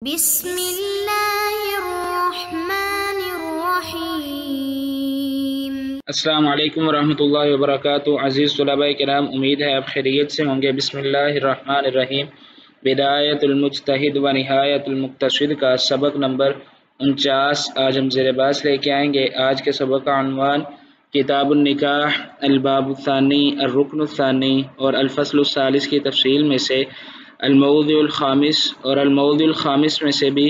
بسم اللہ الرحمن الرحیم۔ السلام علیکم ورحمۃ اللہ وبرکاتہ۔ عزیز طلباء کرام، امید ہے آپ خیریت سے ہوں گے۔ بسم اللہ الرحمن الرحیم۔ بدایت المجتہد و نہایت المقتصد کا سبق نمبر 49 آج ہم زیر باس لے کے آئیں گے۔ آج کے سبق کا عنوان کتاب النکاح، الباب الثانی، الرکن الثانی اور الفصل الثالث کی تفصیل میں سے الموضوع الخامس، اور الموضوع الخامس میں سے بھی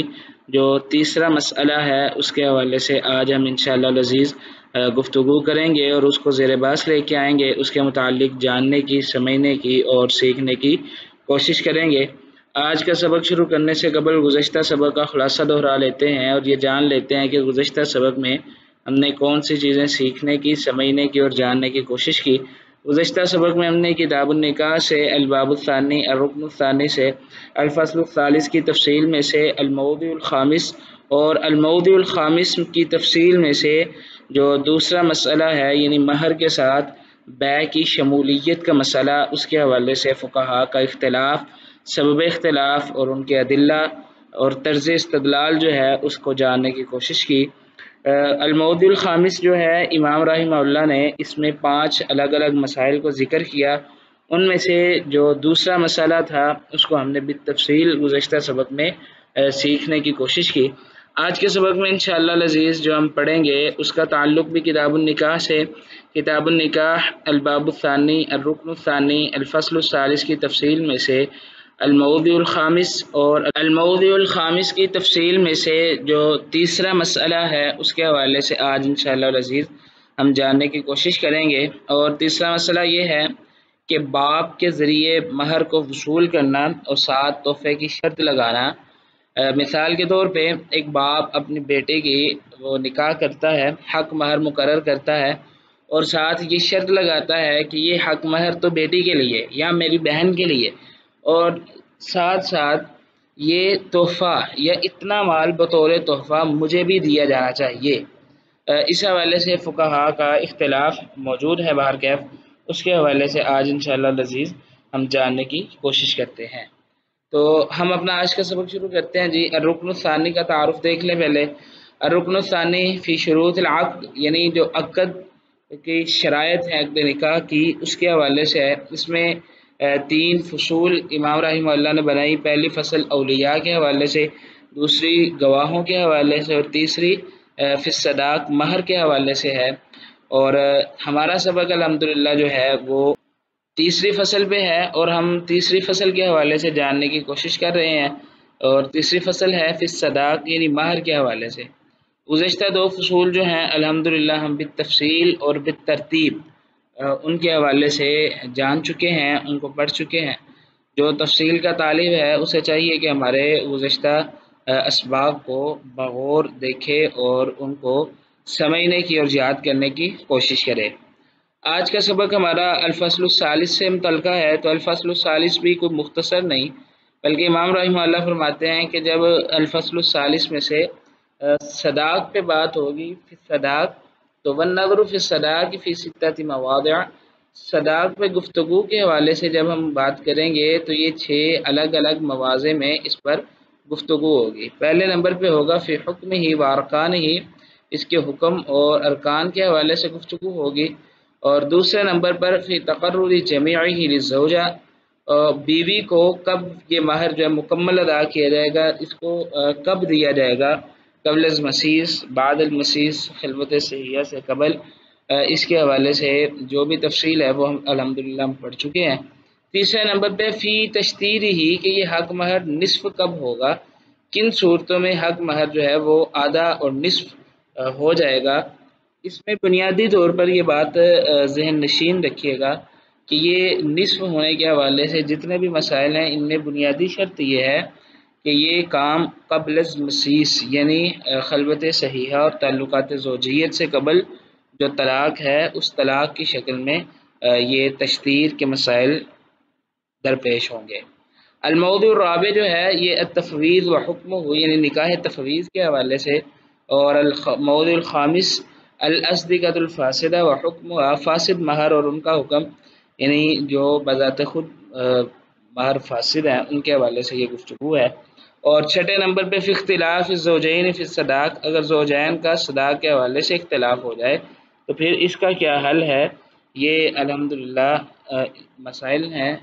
جو تیسرا مسئلہ ہے اس کے حوالے سے آج ہم انشاءاللہ العزیز گفتگو کریں گے اور اس کو زیر باس لے کے آئیں گے، اس کے متعلق جاننے کی، سمجھنے کی اور سیکھنے کی کوشش کریں گے۔ آج کا سبق شروع کرنے سے قبل گزشتہ سبق کا خلاصہ دہرا لیتے ہیں اور یہ جان لیتے ہیں کہ گزشتہ سبق میں ہم نے کون سی چیزیں سیکھنے کی، سمجھنے کی اور جاننے کی کوشش کی۔ گزشتہ سبق میں ہم نے کتاب النکاح سے الباب الثانی، الرکن الثانی سے الفصل الثالث کی تفصیل میں سے الموضوع الخامس اور الموضوع الخامس کی تفصیل میں سے جو دوسرا مسئلہ ہے یعنی مہر کے ساتھ بیع کی شمولیت کا مسئلہ، اس کے حوالے سے فقہاء کا اختلاف، سبب اختلاف اور ان کے ادلہ اور طرز استدلال جو ہے اس کو جاننے کی کوشش کی۔ الموضوع الخامس جو ہے امام رحمہ اللہ نے اس میں 5 الگ الگ مسائل کو ذکر کیا، ان میں سے جو دوسرا مسئلہ تھا اس کو ہم نے بالتفصیل گزشتہ سبق میں سیکھنے کی کوشش کی۔ آج کے سبق میں انشاءاللہ العزیز جو ہم پڑھیں گے اس کا تعلق بھی کتاب النکاح سے، کتاب النکاح الباب الثانی، الرکن الثانی، الفصل الثالث کی تفصیل میں سے الموضوع الخامس اور الموضوع الخامس کی تفصیل میں سے جو تیسرا مسئلہ ہے اس کے حوالے سے آج انشاءاللہ العزیز ہم جاننے کی کوشش کریں گے۔ اور تیسرا مسئلہ یہ ہے کہ باپ کے ذریعے مہر کو وصول کرنا اور ساتھ تحفے کی شرط لگانا۔ مثال کے طور پہ ایک باپ اپنے بیٹے کی وہ نکاح کرتا ہے، حق مہر مقرر کرتا ہے اور ساتھ یہ شرط لگاتا ہے کہ یہ حق مہر تو بیٹی کے لیے یا میری بہن کے لیے، اور ساتھ ساتھ یہ تحفہ یا اتنا مال بطور تحفہ مجھے بھی دیا جانا چاہیے۔ اس حوالے سے فقہاء کا اختلاف موجود ہے، بہرکیف اس کے حوالے سے آج انشاءاللہ العزیز ہم جاننے کی کوشش کرتے ہیں۔ تو ہم اپنا آج کا سبق شروع کرتے ہیں۔ جی الرکن الثانی کا تعارف دیکھ لیں پہلے۔ الرکن الثانی فی شروط العقد، یعنی جو عقد کی شرائط ہے عقد نکاح کی، اس کے حوالے سے ہے۔ اس میں 3 فصول امام رحمہ اللہ نے بنائی۔ پہلی فصل اولیاء کے حوالے سے، دوسری گواہوں کے حوالے سے اور تیسری فی الصداق مہر کے حوالے سے ہے۔ اور ہمارا سبق الحمدللہ جو ہے وہ تیسری فصل پہ ہے اور ہم تیسری فصل کے حوالے سے جاننے کی کوشش کر رہے ہیں، اور تیسری فصل ہے فی الصداق یعنی مہر کے حوالے سے۔ گزشتہ 2 فصول جو ہیں الحمدللہ ہم بالتفصیل اور بالترتیب ان کے حوالے سے جان چکے ہیں، ان کو پڑھ چکے ہیں۔ جو تفصیل کا طالب ہے اسے چاہیے کہ ہمارے گزشتہ اسباق کو بغور دیکھے اور ان کو سمجھنے کی اور یاد کرنے کی کوشش کرے۔ آج کا سبق ہمارا الفصل الثالث سے متعلقہ ہے، تو الفصل الثالث بھی کوئی مختصر نہیں بلکہ امام رحمہ اللہ فرماتے ہیں کہ جب الفصل الثالث میں سے صداق پہ بات ہوگی، فی الصداق، تو والنظر فی الصداق فی 6 مواضع، صداق پہ گفتگو کے حوالے سے جب ہم بات کریں گے تو یہ 6 الگ الگ مواضع میں اس پر گفتگو ہوگی۔ پہلے نمبر پہ ہوگا فی حکم ہی و ارکان ہی، اس کے حکم اور ارکان کے حوالے سے گفتگو ہوگی۔ اور دوسرے نمبر پر فی تقرر جمیعہ للزوجہ، بیوی کو کب یہ مہر جو ہے مکمل ادا کیا جائے گا، اس کو کب دیا جائے گا، قبل المسیس، بعد المسیس، خلوت صحیحہ سے قبل، اس کے حوالے سے جو بھی تفصیل ہے وہ ہم الحمدللہ ہم پڑھ چکے ہیں۔ تیسرے نمبر پہ فی تشتیر ہی کہ یہ حق مہر نصف کب ہوگا، کن صورتوں میں حق مہر جو ہے وہ آدھا اور نصف ہو جائے گا۔ اس میں بنیادی طور پر یہ بات ذہن نشین رکھیے گا کہ یہ نصف ہونے کے حوالے سے جتنے بھی مسائل ہیں ان میں بنیادی شرط یہ ہے کہ یہ کام قبل المسیس یعنی خلوت صحیحہ اور تعلقات زوجیت سے قبل جو طلاق ہے اس طلاق کی شکل میں یہ تشتیر کے مسائل درپیش ہوں گے۔ الموضوع الرابع جو ہے یہ التفویض و حکم ہو یعنی نکاح تفویض کے حوالے سے، اور الموضوع الخامس الاسدقۃ الفاسدہ و حکم فاسد مہر اور ان کا حکم، یعنی جو بذات خود مہر فاسد ہیں ان کے حوالے سے یہ گفتگو ہے۔ اور چھٹے نمبر پہ فی اختلاف الزوجین فی الصداق، اگر زوجین کا صداق کے حوالے سے اختلاف ہو جائے تو پھر اس کا کیا حل ہے، یہ الحمدللہ مسائل ہیں،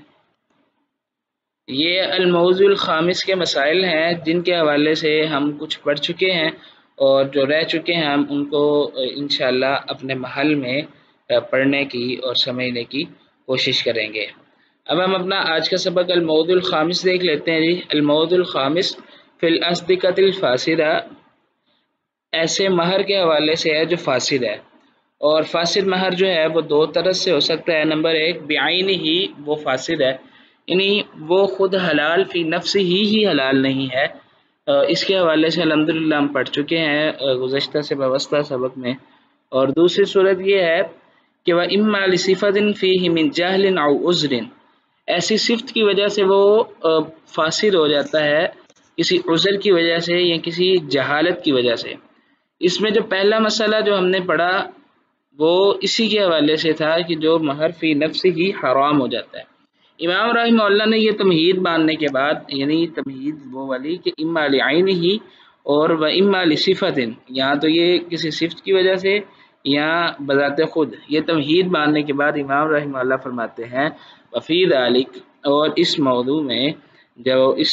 یہ الموضوع الخامس کے مسائل ہیں جن کے حوالے سے ہم کچھ پڑھ چکے ہیں، اور جو رہ چکے ہیں ہم ان کو انشاءاللہ اپنے محل میں پڑھنے کی اور سمجھنے کی کوشش کریں گے۔ اب ہم اپنا آج کا سبق الموضوع الخامس دیکھ لیتے ہیں۔ جی الموضوع الخامس فی الاصدقۃ الفاسدہ، ایسے مہر کے حوالے سے ہے جو فاسد ہے، اور فاسد مہر جو ہے وہ دو طرح سے ہو سکتا ہے۔ نمبر ایک بعین ہی وہ فاسد ہے، یعنی وہ خود حلال فی نفس ہی حلال نہیں ہے، اس کے حوالے سے الحمدللہ ہم پڑھ چکے ہیں گزشتہ سے وابستہ سبق میں۔ اور دوسری صورت یہ ہے کہ وہ اما لصفۃ فیہ من جہل او عذر، ایسی صفت کی وجہ سے وہ فاسد ہو جاتا ہے، کسی عذر کی وجہ سے یا کسی جہالت کی وجہ سے۔ اس میں جو پہلا مسئلہ جو ہم نے پڑھا وہ اسی کے حوالے سے تھا کہ جو مہر فی نفس ہی حرام ہو جاتا ہے۔ امام رحمہ اللہ نے یہ تمہید باندھنے کے بعد، یعنی تمہید وہ والی کہ اما لعین ہی اور و اما لصفۃ، یہاں تو یہ کسی صفت کی وجہ سے یا بذات خود، یہ تمہید باندھنے کے بعد امام رحمہ اللہ فرماتے ہیں وفی ذالک، اور اس موضوع میں جو اس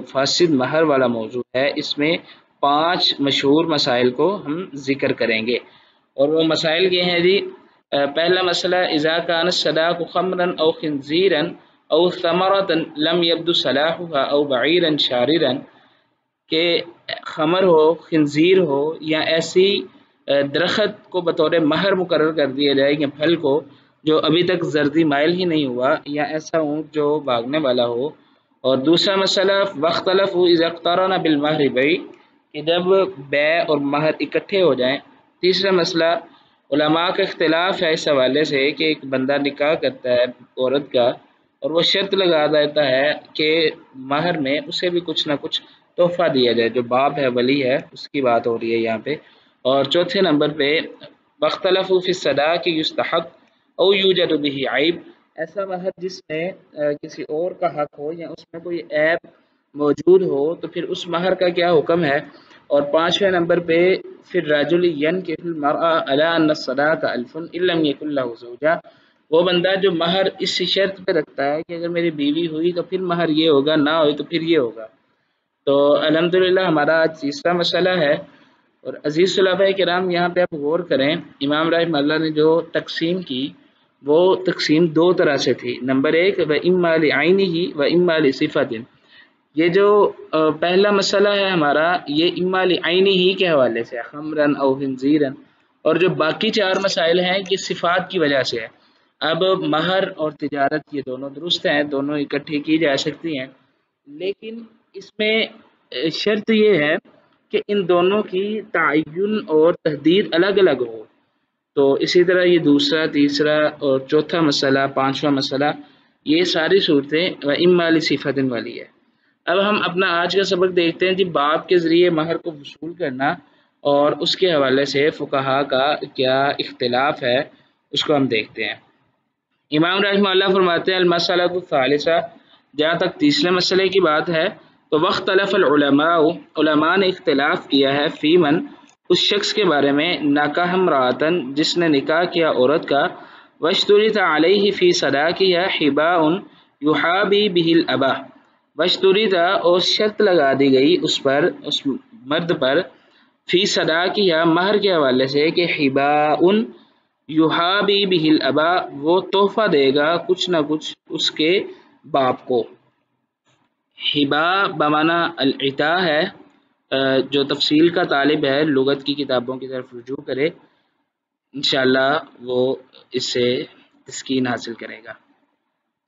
فاسد مہر والا موضوع ہے اس میں 5 مشہور مسائل کو ہم ذکر کریں گے، اور وہ مسائل یہ ہیں جی۔ پہلا مسئلہ اذا کان الصداق خمرا او خنزیرا او ثمرۃ لم يبدو صلاحها او بعیرا شاررا، کہ خمر ہو، خنزیر ہو، یا ایسی درخت کو بطور مہر مقرر کر دیا جائے کہ پھل کو جو ابھی تک زردی مائل ہی نہیں ہوا، یا ایسا اونٹ جو بھاگنے والا ہو۔ اور دوسرا مسئلہ واختلفوا اذا اقترن بالمہر بیع، کہ جب بیع اور مہر اکٹھے ہو جائیں۔ تیسرا مسئلہ علماء کا اختلاف ہے اس حوالے سے کہ ایک بندہ نکاح کرتا ہے عورت کا اور وہ شرط لگا دیتا ہے کہ مہر میں اسے بھی کچھ نہ کچھ تحفہ دیا جائے، جو باپ ہے ولی ہے اس کی بات ہو رہی ہے یہاں پہ۔ اور چوتھے نمبر پہ واختلفوا فی الصداق یستحق او یوجد به عیب، ایسا مہر جس میں کسی اور کا حق ہو یا اس میں کوئی عیب موجود ہو تو پھر اس مہر کا کیا حکم ہے۔ اور پانچویں نمبر پہ پھر الرجل ينكح المرأة على ان الصداق 1000 ان لم يكن له زوجہ، وہ بندہ جو مہر اس شرط پہ رکھتا ہے کہ اگر میری بیوی ہوئی تو پھر مہر یہ ہوگا، نہ ہوئی تو پھر یہ ہوگا۔ تو الحمدللہ ہمارا آج تیسرا مسئلہ ہے۔ اور عزیز طلباء کرام یہاں پہ آپ غور کریں، امام رحمہ اللہ نے جو تقسیم کی وہ تقسیم دو طرح سے تھی۔ نمبر ایک وَإِمَّا لِعَيْنِهِ وَإِمَّا لِصِفَةٍ، یہ جو پہلا مسئلہ ہے ہمارا یہ اما لعینہ کے حوالے سے خمرن او خنزیرن، اور جو باقی 4 مسائل ہیں یہ صفات کی وجہ سے ہے۔ اب مہر اور تجارت یہ دونوں درست ہیں، دونوں اکٹھی کی جا سکتی ہیں، لیکن اس میں شرط یہ ہے کہ ان دونوں کی تعین اور تحدید الگ الگ ہو۔ تو اسی طرح یہ دوسرا، تیسرا اور چوتھا مسئلہ، 5واں مسئلہ، یہ ساری صورتیں اما لصفۃ والی ہے۔ اب ہم اپنا آج کا سبق دیکھتے ہیں جی باپ کے ذریعے مہر کو وصول کرنا، اور اس کے حوالے سے فقہا کا کیا اختلاف ہے اس کو ہم دیکھتے ہیں۔ امام رحمہ اللہ فرماتے ہیں المسئلہ الثالثہ، جہاں تک تیسرے مسئلے کی بات ہے تو واختلف العلماء، علماء نے اختلاف کیا ہے فی من، اس شخص کے بارے میں نکاح امرأۃ جس نے نکاح کیا عورت کا، واشترط علیہ فی صداقها حباء یحابی بہ الابا، واشترط اور شرط لگا دی گئی اس پر، اس مرد پر، فی صداقها مہر کے حوالے سے کہ حباء یحابی بہ الابا، وہ تحفہ دے گا کچھ نہ کچھ اس کے باپ کو۔ حبا بمعنی العطا ہے، جو تفصیل کا طالب ہے لغت کی کتابوں کی طرف رجوع کرے انشاءاللہ وہ اس سے تسکین حاصل کرے گا۔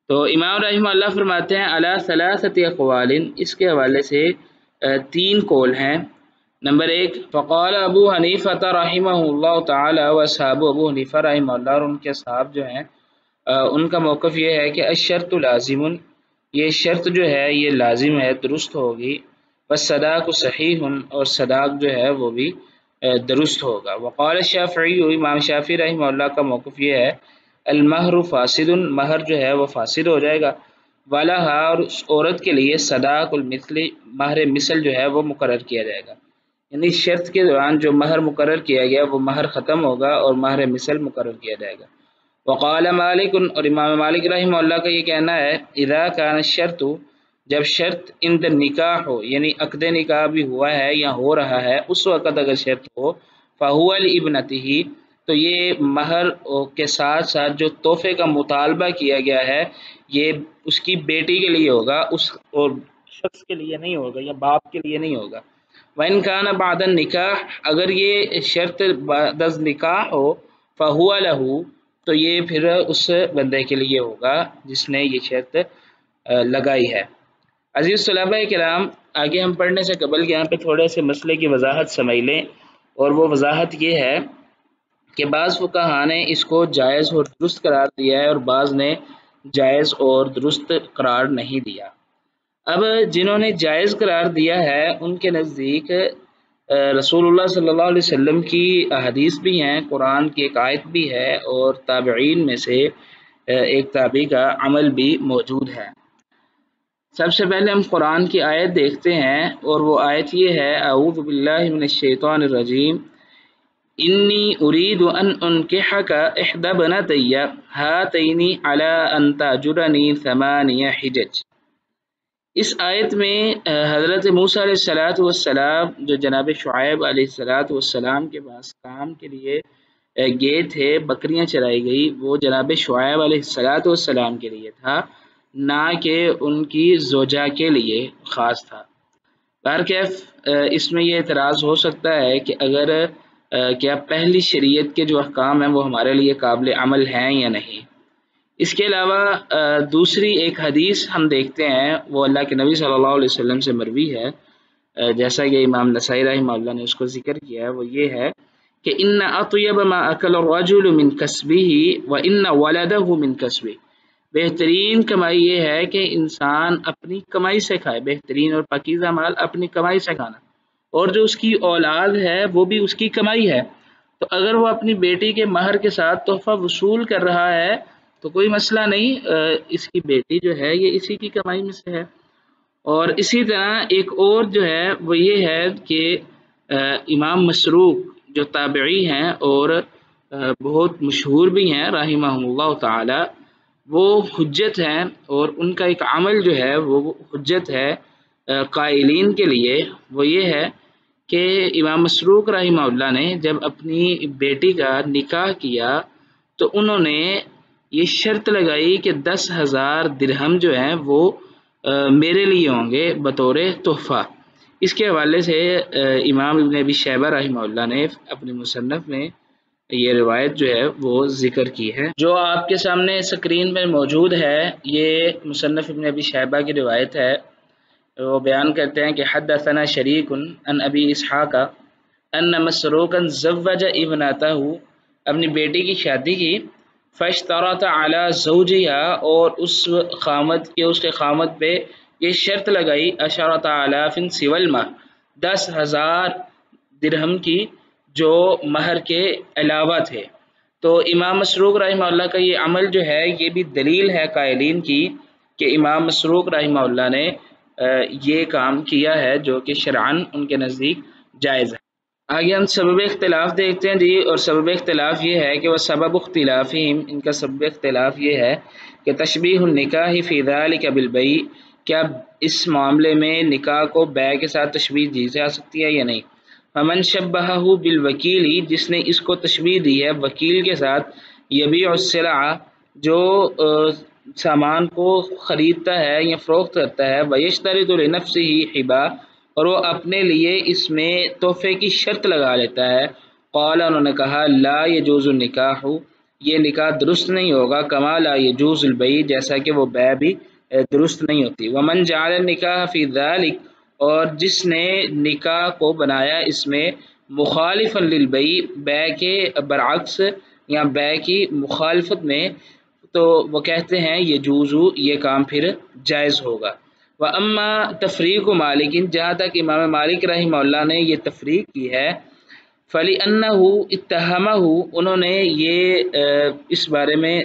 تو امام رحمہ اللہ فرماتے ہیں علی ثلاثۃ اقوال، اس کے حوالے سے 3 قول ہیں۔ نمبر 1 فقال ابو حنیفہ رحمہ اللہ تعالی و اصحاب ابو حنیفہ رحمہ اللہ، اور ان کے اصحاب جو ہیں ان کا موقف یہ ہے کہ الشرط لازم، یہ شرط جو ہے یہ لازم ہے، درست ہوگی، والصداق صحیح، اور صداق جو ہے وہ بھی درست ہوگا۔ وقال الشافعی، امام شافعی رحمہ اللہ کا موقف یہ ہے المہر فاسد، مہر جو ہے وہ فاسد ہو جائے گا۔ وَلَهَا اور اس عورت کے لیے صداق المثل مہر مثل جو ہے وہ مقرر کیا جائے گا، یعنی شرط کے دوران جو مہر مقرر کیا گیا وہ مہر ختم ہوگا اور مہر مثل مقرر کیا جائے گا۔ وقال مالک اور امام مالک رحمہ اللہ کا یہ کہنا ہے اذا کان الشرط جب شرط عند نکاح ہو یعنی عقد نکاح بھی ہوا ہے یا ہو رہا ہے اس وقت اگر شرط ہو فہو لابنتہ تو یہ مہر کے ساتھ ساتھ جو تحفے کا مطالبہ کیا گیا ہے یہ اس کی بیٹی کے لیے ہوگا، اس اور شخص کے لیے نہیں ہوگا یا باپ کے لیے نہیں ہوگا۔ وَإِنْ كَانَ بَعْدَ النِّكَاحِ اگر یہ شرط بعد از نکاح ہو فَهُوَ لَهُ تو یہ پھر اس بندے کے لیے ہوگا جس نے یہ شرط لگائی ہے۔ عزیز طلباء کرام، آگے ہم پڑھنے سے قبل یہاں پہ تھوڑے سے مسئلے کی وضاحت سمجھ لیں، اور وہ وضاحت یہ ہے کہ بعض فقہا نے اس کو جائز اور درست قرار دیا ہے اور بعض نے جائز اور درست قرار نہیں دیا۔ اب جنہوں نے جائز قرار دیا ہے ان کے نزدیک رسول اللہ صلی اللہ علیہ وسلم کی احادیث بھی ہیں، قرآن کی ایک آیت بھی ہے اور تابعین میں سے ایک تابعی کا عمل بھی موجود ہے۔ سب سے پہلے ہم قرآن کی آیت دیکھتے ہیں اور وہ آیت یہ ہے اعوذ باللہ من الشیطان الرجیم انی ارید ان انکحک احدی بنتی ہاتین علی ان تاجرنی ثمانی حجج۔ اس آیت میں حضرت موسیٰ علیہ السلام جو جناب شعیب علیہ السلام کے پاس کام کے لیے گئے تھے، بکریاں چرائی گئی، وہ جناب شعیب علیہ السلام کے لیے تھا، نہ کہ ان کی زوجہ کے لیے خاص تھا۔ بہرکیف اس میں یہ اعتراض ہو سکتا ہے کہ اگر کیا پہلی شریعت کے جو احکام ہیں وہ ہمارے لیے قابل عمل ہیں یا نہیں۔ اس کے علاوہ دوسری ایک حدیث ہم دیکھتے ہیں، وہ اللہ کے نبی صلی اللہ علیہ وسلم سے مروی ہے، جیسا کہ امام نسائی رحمہ اللہ نے اس کو ذکر کیا ہے، وہ یہ ہے کہ ان اطیب ما اکل الرجل من کسبہ وان ولدہ من کسبہ، بہترین کمائی یہ ہے کہ انسان اپنی کمائی سے کھائے، بہترین اور پاکیزہ مال اپنی کمائی سے کھانا، اور جو اس کی اولاد ہے وہ بھی اس کی کمائی ہے۔ تو اگر وہ اپنی بیٹی کے مہر کے ساتھ تحفہ وصول کر رہا ہے تو کوئی مسئلہ نہیں، اس کی بیٹی جو ہے یہ اسی کی کمائی میں سے ہے۔ اور اسی طرح ایک اور جو ہے وہ یہ ہے کہ امام مسروق جو تابعی ہیں اور بہت مشہور بھی ہیں رحمہم اللہ تعالی، وہ حجت ہیں اور ان کا ایک عمل جو ہے وہ حجت ہے قائلین کے لیے۔ وہ یہ ہے کہ امام مسروق رحمہ اللہ نے جب اپنی بیٹی کا نکاح کیا تو انہوں نے یہ شرط لگائی کہ 10,000 درہم جو ہیں وہ میرے لیے ہوں گے بطور تحفہ۔ اس کے حوالے سے امام ابن ابی شیبہ رحمہ اللہ نے اپنے مصنف میں یہ روایت جو ہے وہ ذکر کی ہے، جو آپ کے سامنے اسکرین میں موجود ہے۔ یہ مصنف ابن ابی شیبہ کی روایت ہے۔ وہ بیان کرتے ہیں کہ حدثنا شریک عن ابی اسحاق ان مسروقا زوج ابنتہ، اپنی بیٹی کی شادی کی، فاشترط علی زوجها اور اس کے خامد پہ یہ شرط لگائی 10,000 سوى المہر، 10,000 درہم کی جو مہر کے علاوہ تھے۔ تو امام مسروق رحمہ اللہ کا یہ عمل جو ہے یہ بھی دلیل ہے قائلین کی کہ امام مسروق رحمہ اللہ نے یہ کام کیا ہے جو کہ شرعاً ان کے نزدیک جائز ہے۔ آگے ہم سبب اختلاف دیکھتے ہیں جی، اور سبب اختلاف یہ ہے کہ وہ سبب اختلافہم، ان کا سبب اختلاف یہ ہے کہ تشبیہ النکاح فی ذلک بالبیع، کیا اس معاملے میں نکاح کو بیع کے ساتھ تشبیہ دی جا سکتی ہے یا نہیں۔ فمن شبہہ بالوکیل، جس نے اس کو تشبیہ دی ہے وکیل کے ساتھ، یبیع السلع، جو سامان کو خریدتا ہے یا فروخت کرتا ہے، ویشترط لنفسہ حبا، اور وہ اپنے لیے اس میں تحفے کی شرط لگا لیتا ہے۔ قال، انہوں نے کہا لا یجوز النکاح، یہ نکاح درست نہیں ہوگا، کما لا یجوز البیع، جیسا کہ وہ بیع بھی درست نہیں ہوتی۔ ومن جعل النکاح فی ذلک، اور جس نے نکاح کو بنایا اس میں مخالفا للبیع، بیع کے برعکس یا بیع کی مخالفت میں، تو وہ کہتے ہیں یجوز، یہ کام پھر جائز ہوگا۔ وَأَمَّا تفریق مالک، جہاں تک امام مالک رحمہ اللہ نے یہ تفریق کی ہے، فَلِأَنَّهُ اتَّهَمَهُ، انہوں نے یہ اس بارے میں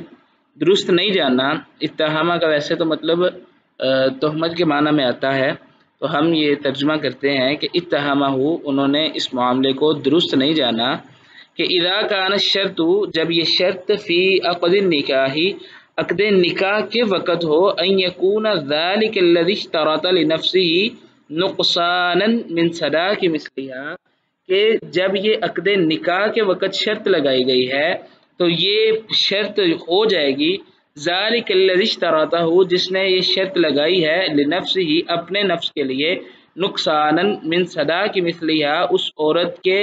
درست نہیں جانا۔ اتہامہ کا ویسے تو مطلب تہمت کے معنی میں آتا ہے، تو ہم یہ ترجمہ کرتے ہیں کہ اتہمہ، انہوں نے اس معاملے کو درست نہیں جانا کہ اذا کان الشرط، جب یہ شرط فی عقد النکاح، عقد نکاح کے وقت ہو، ان یکون ذلک الذی اشترط لنفسہ نقصانا من صداق مثلها، کہ جب یہ عقد نکاح کے وقت شرط لگائی گئی ہے تو یہ شرط ہو جائے گی ذالک الذی اشترطہ، جس نے یہ شرط لگائی ہے لنفسہ، اپنے نفس کے لیے، نقصانا من صداق مثلہا، اس عورت کے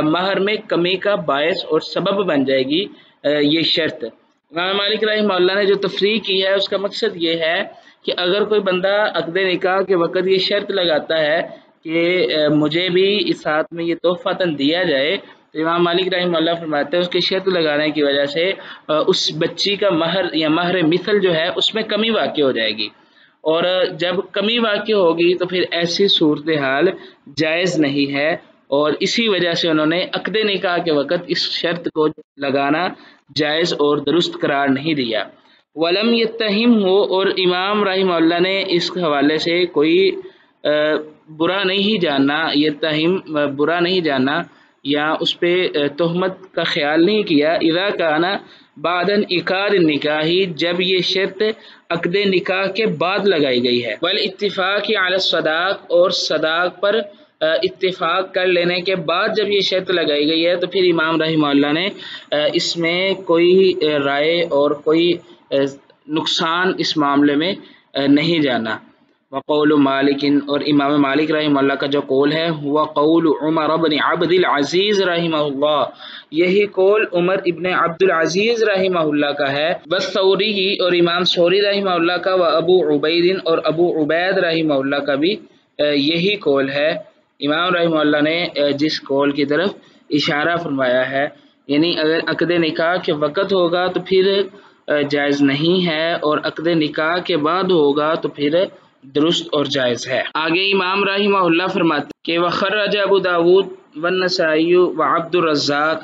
مہر میں کمی کا باعث اور سبب بن جائے گی یہ شرط۔ امام مالک رحمہ اللہ نے جو تفریح کی ہے اس کا مقصد یہ ہے کہ اگر کوئی بندہ عقد نکاح کے وقت یہ شرط لگاتا ہے کہ مجھے بھی اس ہاتھ میں یہ تحفتاً دیا جائے، تو امام مالک رحمہ اللہ فرماتے ہیں اس کی شرط لگانے کی وجہ سے اس بچی کا مہر یا مہر مثل جو ہے اس میں کمی واقع ہو جائے گی، اور جب کمی واقع ہوگی تو پھر ایسی صورتحال جائز نہیں ہے، اور اسی وجہ سے انہوں نے عقد نکاح کے وقت اس شرط کو لگانا جائز اور درست قرار نہیں دیا۔ ولم یتہم ہو، اور امام رحمہ اللہ نے اس حوالے سے کوئی برا نہیں جانا، یتہم برا نہیں جانا یا اس پہ تہمت کا خیال نہیں کیا، اذا کان بعد انعقاد النکاح، جب یہ شرط عقد نکاح کے بعد لگائی گئی ہے، والاتفاق علی الصداق، اور صداق پر اتفاق کر لینے کے بعد جب یہ شرط لگائی گئی ہے، تو پھر امام رحمہ اللہ نے اس میں کوئی رائے اور کوئی نقصان اس معاملے میں نہیں جانا۔ وقول مالک، اور امام مالک رحمہ اللہ کا جو قول ہے وہ قول عمر بن عبد العزیز رحمہ اللہ، یہی قول عمر ابن عبد العزیز رحمہ اللہ کا ہے، بس ثوری، اور امام ثوری رحمہ اللہ کا، و ابو عبید، اور ابو عبید رحمہ اللہ کا بھی یہی قول ہے۔ امام رحمہ اللہ نے جس قول کی طرف اشارہ فرمایا ہے، یعنی اگر عقد نکاح کے وقت ہوگا تو پھر جائز نہیں ہے، اور عقد نکاح کے بعد ہوگا تو پھر درست اور جائز ہے۔ آگے امام رحمہ اللہ فرماتے کہ وخرج ابو داود والنسائی وعبد الرزاق،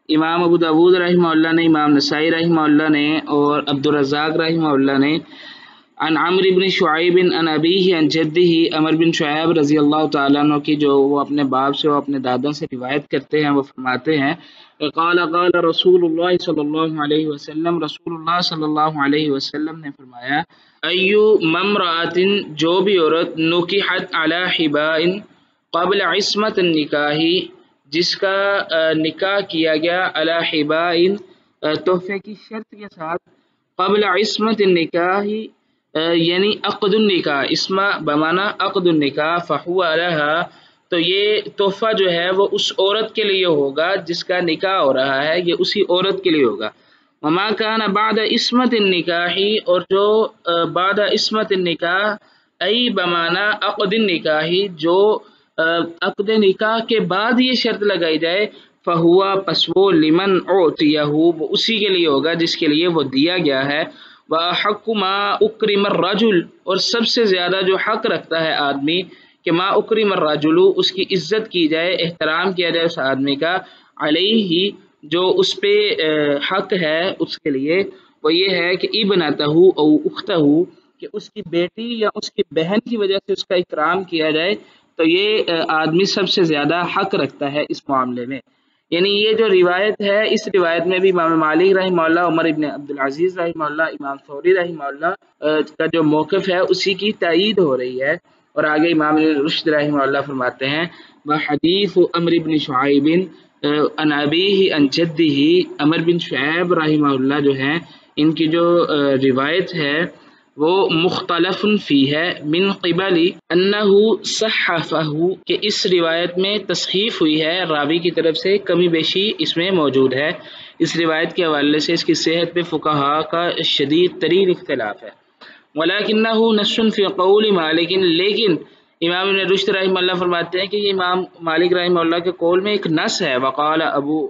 امام ابو داود رحمہ اللہ نے، امام نسائی رحمہ اللہ نے اور عبد الرزاق رحمہ اللہ نے عن عمرو بن شعیب عن ابیہ عن جدہ، عمر بن شعیب رضی اللہ تعالیٰ عنہ کی جو وہ اپنے باپ سے اور اپنے دادا سے روایت کرتے ہیں، وہ فرماتے ہیں قال قال رسول اللہ صلی اللہ علیہ وسلم، رسول اللہ صلی اللہ علیہ وسلم نے فرمایا ایو ممرأۃ، جو بھی عورت نکحت علی حباء قبل عصمت النکاح، جس کا نکاح کیا گیا علی حباء تحفے کی شرط کے ساتھ، قبل عصمت النکاح یعنی عقد النکاح، اسما بمانا عقد النکاح، فہو لہا، تو یہ تحفہ جو ہے وہ اس عورت کے لیے ہوگا جس کا نکاح ہو رہا ہے، یہ اسی عورت کے لیے ہوگا۔ وما کان بعد عصمت النکاح، اور جو بعد عصمت النکاح ای بمانا عقد النکاح، جو عقد نکاح کے بعد یہ شرط لگائی جائے، فہوا، پس وہ لمن اعطیہ، وہ اسی کے لیے ہوگا جس کے لیے وہ دیا گیا ہے۔ وَأَحَقُّ مَا أُكْرِمَ الرَّجُلُ، اور سب سے زیادہ جو حق رکھتا ہے آدمی کہ ما اکرم الرجل، اس کی عزت کی جائے، احترام کیا جائے اس آدمی کا، علیہ، جو اس پہ حق ہے اس کے لیے، وہ یہ ہے کہ ابنتہ او اختہ، کہ اس کی بیٹی یا اس کی بہن کی وجہ سے اس کا اکرام کیا جائے، تو یہ آدمی سب سے زیادہ حق رکھتا ہے اس معاملے میں۔ یعنی یہ جو روایت ہے، اس روایت میں بھی امام مالک رحمہ اللہ، عمر ابن عبد العزیز رحمہ اللہ، امام ثوری رحمہ اللہ کا جو موقف ہے اسی کی تائید ہو رہی ہے۔ اور آگے امام رشد رحمہ اللہ فرماتے ہیں وحدیث عمرو بن شعیب عن ابیہ عن جدہ، عمر بن شعیب رحمہ اللہ جو ہیں ان کی جو روایت ہے وہ مختلف فی ہے، من قبل انہ صحفہ، کہ اس روایت میں تصحیف ہوئی ہے، راوی کی طرف سے کمی بیشی اس میں موجود ہے۔ اس روایت کے حوالے سے اس کی صحت پہ فقہاء کا شدید ترین اختلاف ہے۔ ولکنہ نص فی قول مالک، لیکن امام ابن رشد رحمہ اللہ فرماتے ہیں کہ یہ امام مالک رحمہ اللہ کے قول میں ایک نص ہے۔ وقال ابو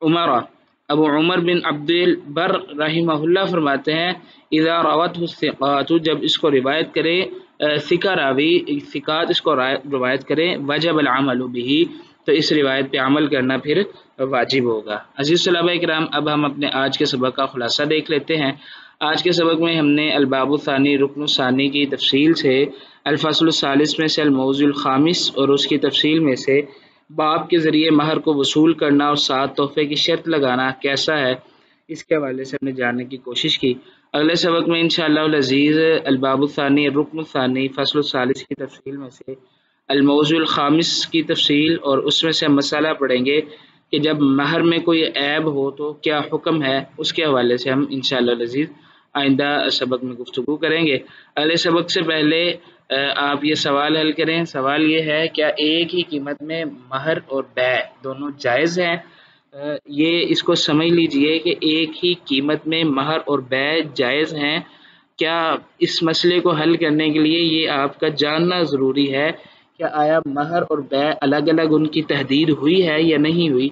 عمر بن عبد البر رحمہ اللہ فرماتے ہیں اذا روته الثقات، جب اس کو روایت کرے ثقہ راوی، ثقات اس کو روایت کرے، وجب العمل به، تو اس روایت پہ عمل کرنا پھر واجب ہوگا۔ عزیز طلباء کرام، اب ہم اپنے آج کے سبق کا خلاصہ دیکھ لیتے ہیں۔ آج کے سبق میں ہم نے الباب الثانی رکن الثانی کی تفصیل سے، الفصل الثالث میں سے الموضوع الخامس اور اس کی تفصیل میں سے باب کے ذریعے مہر کو وصول کرنا اور ساتھ تحفے کی شرط لگانا کیسا ہے، اس کے حوالے سے ہم نے جاننے کی کوشش کی۔ اگلے سبق میں انشاءاللہ العزیز الباب الثانی رکن الثانی فصل الثالث کی تفصیل میں سے الموضوع الخامس کی تفصیل اور اس میں سے ہم مسئلہ پڑھیں گے کہ جب مہر میں کوئی عیب ہو تو کیا حکم ہے، اس کے حوالے سے ہم انشاءاللہ العزیز آئندہ سبق میں گفتگو کریں گے۔ اگلے سبق سے پہلے آپ یہ سوال حل کریں۔ سوال یہ ہے، کیا ایک ہی قیمت میں مہر اور بیع دونوں جائز ہیں؟ یہ اس کو سمجھ لیجئے کہ ایک ہی قیمت میں مہر اور بیع جائز ہیں۔ کیا اس مسئلے کو حل کرنے کے لیے یہ آپ کا جاننا ضروری ہے کہ آیا مہر اور بیع الگ الگ ان کی تحدید ہوئی ہے یا نہیں ہوئی،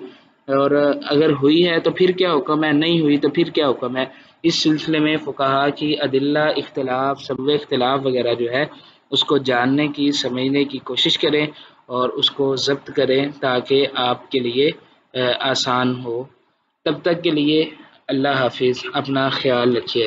اور اگر ہوئی ہے تو پھر کیا حکم ہے، نہیں ہوئی تو پھر کیا حکم ہے۔ اس سلسلے میں فقہا کی ادلہ اختلاف، سبب اختلاف وغیرہ جو ہے اس کو جاننے کی، سمجھنے کی کوشش کریں اور اس کو ضبط کریں تاکہ آپ کے لیے آسان ہو۔ تب تک کے لیے اللہ حافظ، اپنا خیال رکھیے۔